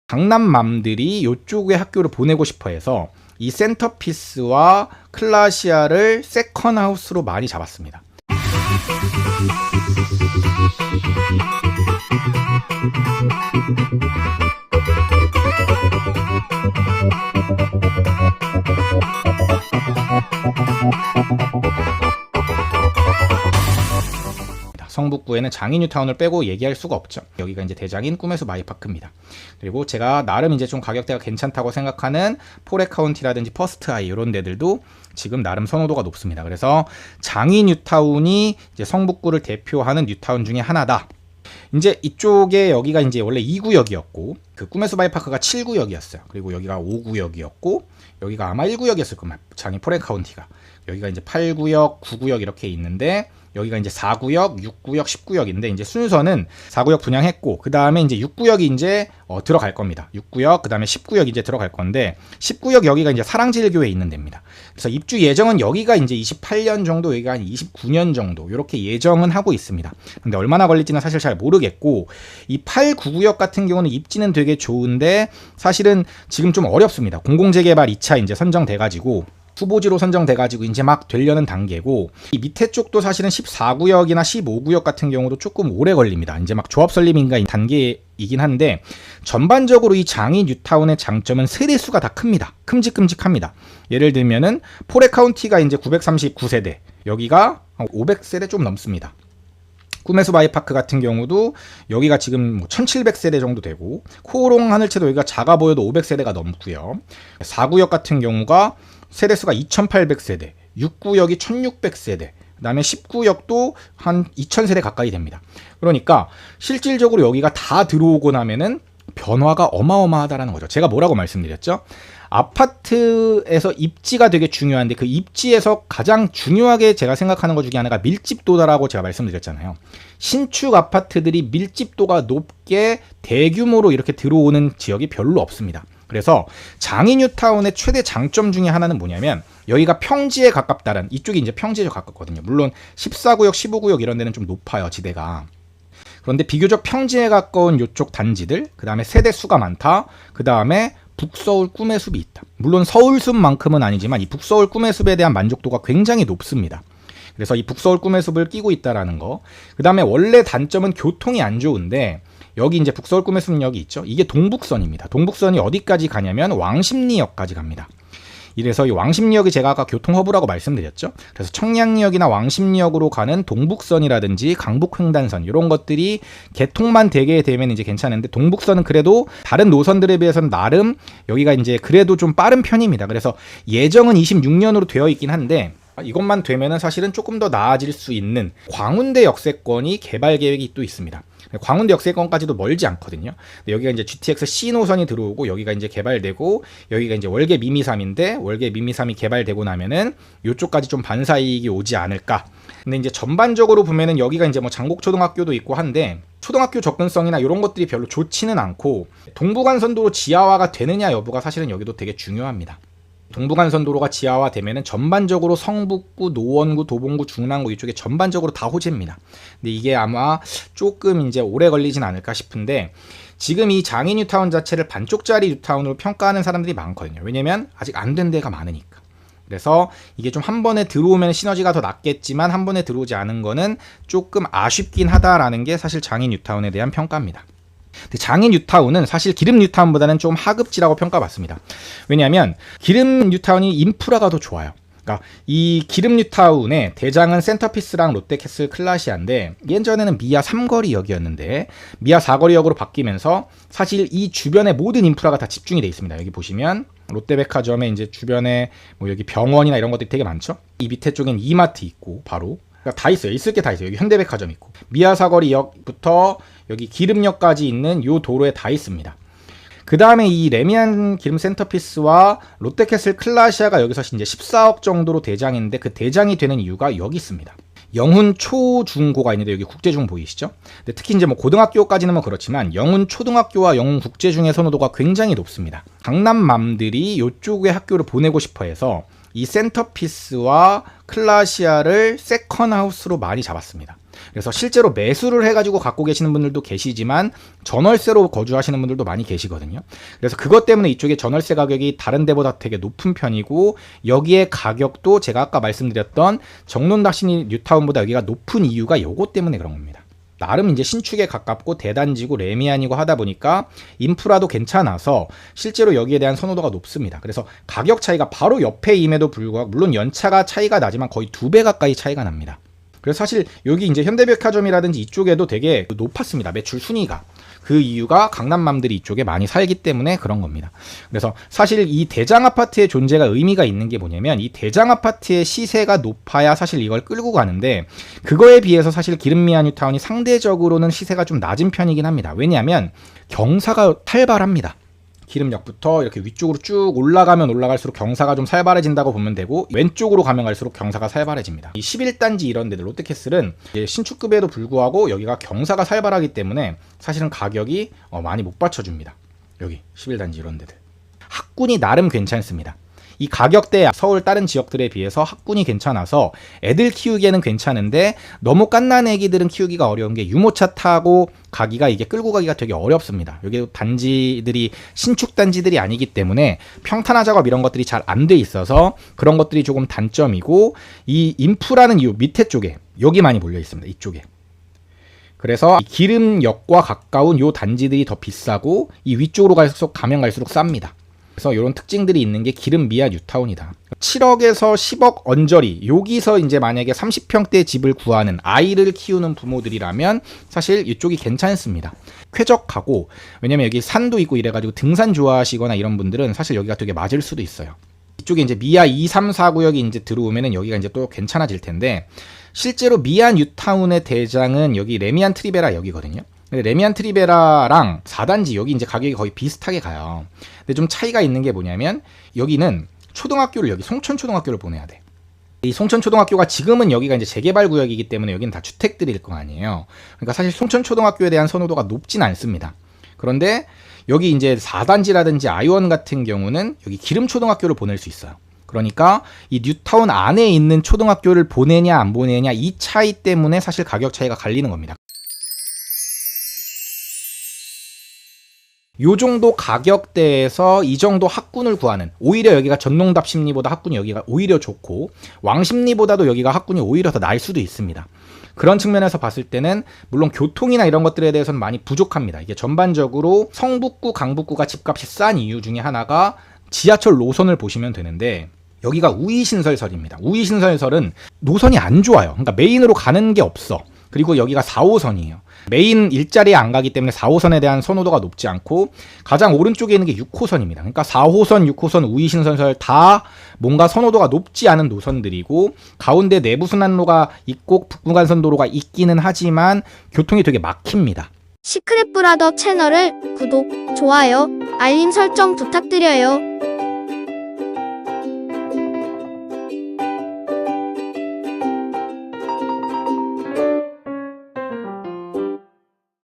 강남맘들이 이쪽에 학교를 보내고 싶어 해서 이 센터피스와 클라시아를 세컨하우스로 많이 잡았습니다. 성북구에는 장인뉴타운을 빼고 얘기할 수가 없죠. 여기가 이제 대장인 꿈의 숲 아이파크입니다. 그리고 제가 나름 이제 좀 가격대가 괜찮다고 생각하는 포레카운티라든지 퍼스트아이 이런 데들도 지금 나름 선호도가 높습니다. 그래서 장인뉴타운이 이제 성북구를 대표하는 뉴타운 중에 하나다. 이제 이쪽에 여기가 이제 원래 2구역이었고 그 꿈의 숲 아이파크가 7구역이었어요. 그리고 여기가 5구역이었고 여기가 아마 1구역이었을 겁니다. 장인 포레카운티가. 여기가 이제 8구역, 9구역 이렇게 있는데 여기가 이제 4구역, 6구역, 10구역인데 이제 순서는 4구역 분양했고 그 다음에 이제 6구역이 이제 들어갈 겁니다. 6구역, 그 다음에 10구역 이제 들어갈 건데 10구역 여기가 이제 사랑제일교회에 있는 데입니다. 그래서 입주 예정은 여기가 이제 28년 정도, 여기가 한 29년 정도 이렇게 예정은 하고 있습니다. 근데 얼마나 걸릴지는 사실 잘 모르겠고 이 8, 9구역 같은 경우는 입지는 되게 좋은데 사실은 지금 좀 어렵습니다. 공공재개발 2차 이제 선정돼가지고 후보지로 선정돼가지고 이제 막 되려는 단계고 이 밑에 쪽도 사실은 14구역이나 15구역 같은 경우도 조금 오래 걸립니다. 이제 막 조합 설립인가 단계이긴 한데 전반적으로 이 장인 뉴타운의 장점은 세대수가 다 큽니다. 큼직큼직합니다. 예를 들면은 포레카운티가 이제 939세대, 여기가 500세대 좀 넘습니다. 꿈의 숲 아이파크 같은 경우도 여기가 지금 1700세대 정도 되고 코오롱 하늘채도 여기가 작아 보여도 500세대가 넘고요. 4구역 같은 경우가 세대수가 2800세대, 6구역이 1600세대, 그 다음에 10구역도 한 2000세대 가까이 됩니다. 그러니까 실질적으로 여기가 다 들어오고 나면은 변화가 어마어마하다라는 거죠. 제가 뭐라고 말씀드렸죠? 아파트에서 입지가 되게 중요한데 그 입지에서 가장 중요하게 제가 생각하는 것 중에 하나가 밀집도다라고 제가 말씀드렸잖아요. 신축 아파트들이 밀집도가 높게 대규모로 이렇게 들어오는 지역이 별로 없습니다. 그래서 장인뉴타운의 최대 장점 중에 하나는 뭐냐면 여기가 평지에 가깝다는, 이쪽이 이제 평지에 가깝거든요. 물론 14구역, 15구역 이런 데는 좀 높아요, 지대가. 그런데 비교적 평지에 가까운 이쪽 단지들, 그 다음에 세대 수가 많다, 그 다음에 북서울 꿈의 숲이 있다. 물론 서울숲만큼은 아니지만 이 북서울 꿈의 숲에 대한 만족도가 굉장히 높습니다. 그래서 이 북서울 꿈의 숲을 끼고 있다라는 거. 그 다음에 원래 단점은 교통이 안 좋은데 여기 이제 북서울 꿈의 숲역이 있죠. 이게 동북선입니다. 동북선이 어디까지 가냐면 왕십리역까지 갑니다. 이래서 이 왕십리역이 제가 아까 교통허브라고 말씀드렸죠. 그래서 청량리역이나 왕십리역으로 가는 동북선이라든지 강북횡단선 이런 것들이 개통만 되게 되면 이제 괜찮은데 동북선은 그래도 다른 노선들에 비해서는 나름 여기가 이제 그래도 좀 빠른 편입니다. 그래서 예정은 26년으로 되어 있긴 한데 이것만 되면은 사실은 조금 더 나아질 수 있는 광운대 역세권이 개발 계획이 또 있습니다. 광운대 역세권까지도 멀지 않거든요. 여기가 이제 GTX C 노선이 들어오고 여기가 이제 개발되고 여기가 이제 월계 미미삼인데 월계 미미삼이 개발되고 나면은 이쪽까지 좀 반사이익이 오지 않을까. 근데 이제 전반적으로 보면은 여기가 이제 뭐 장곡초등학교도 있고 한데 초등학교 접근성이나 이런 것들이 별로 좋지는 않고 동부간선도로 지하화가 되느냐 여부가 사실은 여기도 되게 중요합니다. 동부간선도로가 지하화되면은 전반적으로 성북구, 노원구, 도봉구, 중랑구 이쪽에 전반적으로 다 호재입니다. 근데 이게 아마 조금 이제 오래 걸리진 않을까 싶은데 지금 이 장인 뉴타운 자체를 반쪽짜리 뉴타운으로 평가하는 사람들이 많거든요. 왜냐면 아직 안 된 데가 많으니까. 그래서 이게 좀 한 번에 들어오면 시너지가 더 낫겠지만 한 번에 들어오지 않은 거는 조금 아쉽긴 하다라는 게 사실 장인 뉴타운에 대한 평가입니다. 장인 뉴타운은 사실 기름 뉴타운보다는 좀 하급지라고 평가받습니다. 왜냐하면 기름 뉴타운이 인프라가 더 좋아요. 그러니까 이 기름 뉴타운의 대장은 센터피스랑 롯데캐슬 클라시아인데 예전에는 미아 3거리역이었는데 미아 4거리역으로 바뀌면서 사실 이 주변의 모든 인프라가 다 집중이 되어 있습니다. 여기 보시면 롯데백화점에 이제 주변에 뭐 여기 병원이나 이런 것들이 되게 많죠. 이 밑에 쪽엔 이마트 있고 바로 그러니까 다 있어요. 있을 게 다 있어요. 여기 현대백화점 있고 미아 사거리역부터 여기 기름역까지 있는 요 도로에 다 있습니다. 그 다음에 이 레미안 기름 센터피스와 롯데캐슬 클라시아가 여기서 이제 14억 정도로 대장인데 그 대장이 되는 이유가 여기 있습니다. 영훈 초중고가 있는데 여기 국제중 보이시죠? 근데 특히 이제 뭐 고등학교까지는 뭐 그렇지만 영훈 초등학교와 영훈 국제중의 선호도가 굉장히 높습니다. 강남맘들이 이쪽에 학교를 보내고 싶어 해서 이 센터피스와 클라시아를 세컨하우스로 많이 잡았습니다. 그래서 실제로 매수를 해가지고 갖고 계시는 분들도 계시지만 전월세로 거주하시는 분들도 많이 계시거든요. 그래서 그것 때문에 이쪽에 전월세 가격이 다른 데보다 되게 높은 편이고, 여기에 가격도 제가 아까 말씀드렸던 정론닥신이 뉴타운보다 여기가 높은 이유가 요거 때문에 그런 겁니다. 나름 이제 신축에 가깝고 대단지고 레미안이고 하다 보니까 인프라도 괜찮아서 실제로 여기에 대한 선호도가 높습니다. 그래서 가격 차이가 바로 옆에임에도 불구하고, 물론 연차가 차이가 나지만 거의 2배 가까이 차이가 납니다. 그래서 사실 여기 이제 현대백화점이라든지 이쪽에도 되게 높았습니다. 매출 순위가. 그 이유가 강남맘들이 이쪽에 많이 살기 때문에 그런 겁니다. 그래서 사실 이 대장 아파트의 존재가 의미가 있는 게 뭐냐면, 이 대장 아파트의 시세가 높아야 사실 이걸 끌고 가는데, 그거에 비해서 사실 기름미아 뉴타운이 상대적으로는 시세가 좀 낮은 편이긴 합니다. 왜냐하면 경사가 활발합니다. 기름역부터 이렇게 위쪽으로 쭉 올라가면 올라갈수록 경사가 좀 살벌해진다고 보면 되고, 왼쪽으로 가면 갈수록 경사가 살벌해집니다. 이 11단지 이런 데들, 롯데캐슬은 신축급에도 불구하고 여기가 경사가 살벌하기 때문에 사실은 가격이 많이 못 받쳐줍니다. 여기 11단지 이런 데들. 학군이 나름 괜찮습니다. 이 가격대 서울 다른 지역들에 비해서 학군이 괜찮아서 애들 키우기에는 괜찮은데, 너무 갓난 애기들은 키우기가 어려운 게 유모차 타고 가기가, 이게 끌고 가기가 되게 어렵습니다. 여기 단지들이 신축 단지들이 아니기 때문에 평탄화 작업 이런 것들이 잘 안 돼 있어서 그런 것들이 조금 단점이고, 이 인프라는 이 밑에 쪽에 여기 많이 몰려 있습니다. 이쪽에. 그래서 기름역과 가까운 요 단지들이 더 비싸고, 이 위쪽으로 가면 갈수록 쌉니다. 그래서 이런 특징들이 있는 게 기름미아 뉴타운이다. 7억에서 10억 언저리, 여기서 이제 만약에 30평대 집을 구하는 아이를 키우는 부모들이라면 사실 이쪽이 괜찮습니다. 쾌적하고, 왜냐면 여기 산도 있고 이래가지고 등산 좋아하시거나 이런 분들은 사실 여기가 되게 맞을 수도 있어요. 이쪽에 이제 미아 2, 3, 4 구역이 이제 들어오면은 여기가 이제 또 괜찮아질 텐데, 실제로 미아 뉴타운의 대장은 여기 레미안 트리베라 여기거든요. 레미안 트리베라랑 4단지 여기 이제 가격이 거의 비슷하게 가요. 근데 좀 차이가 있는 게 뭐냐면, 여기는 초등학교를 여기 송천초등학교를 보내야 돼. 이 송천초등학교가 지금은 여기가 이제 재개발 구역이기 때문에 여기는 다 주택들일 거 아니에요. 그러니까 사실 송천초등학교에 대한 선호도가 높진 않습니다. 그런데 여기 이제 4단지라든지 아이원 같은 경우는 여기 기름초등학교를 보낼 수 있어요. 그러니까 이 뉴타운 안에 있는 초등학교를 보내냐 안 보내냐, 이 차이 때문에 사실 가격 차이가 갈리는 겁니다. 요 정도 가격대에서 이 정도 학군을 구하는, 오히려 여기가 전농답 심리보다 학군이 여기가 오히려 좋고, 왕심리보다도 여기가 학군이 오히려 더 나을 수도 있습니다. 그런 측면에서 봤을 때는 물론 교통이나 이런 것들에 대해서는 많이 부족합니다. 이게 전반적으로 성북구, 강북구가 집값이 싼 이유 중에 하나가 지하철 노선을 보시면 되는데, 여기가 우이신설설입니다. 우이신설설은 노선이 안 좋아요. 그러니까 메인으로 가는 게 없어. 그리고 여기가 4호선이에요. 메인 일자리에 안 가기 때문에 4호선에 대한 선호도가 높지 않고, 가장 오른쪽에 있는 게 6호선입니다. 그러니까 4호선, 6호선, 우이신설설 다 뭔가 선호도가 높지 않은 노선들이고, 가운데 내부순환로가 있고 북부간선도로가 있기는 하지만 교통이 되게 막힙니다. 시크릿 브라더 채널을 구독, 좋아요, 알림 설정 부탁드려요.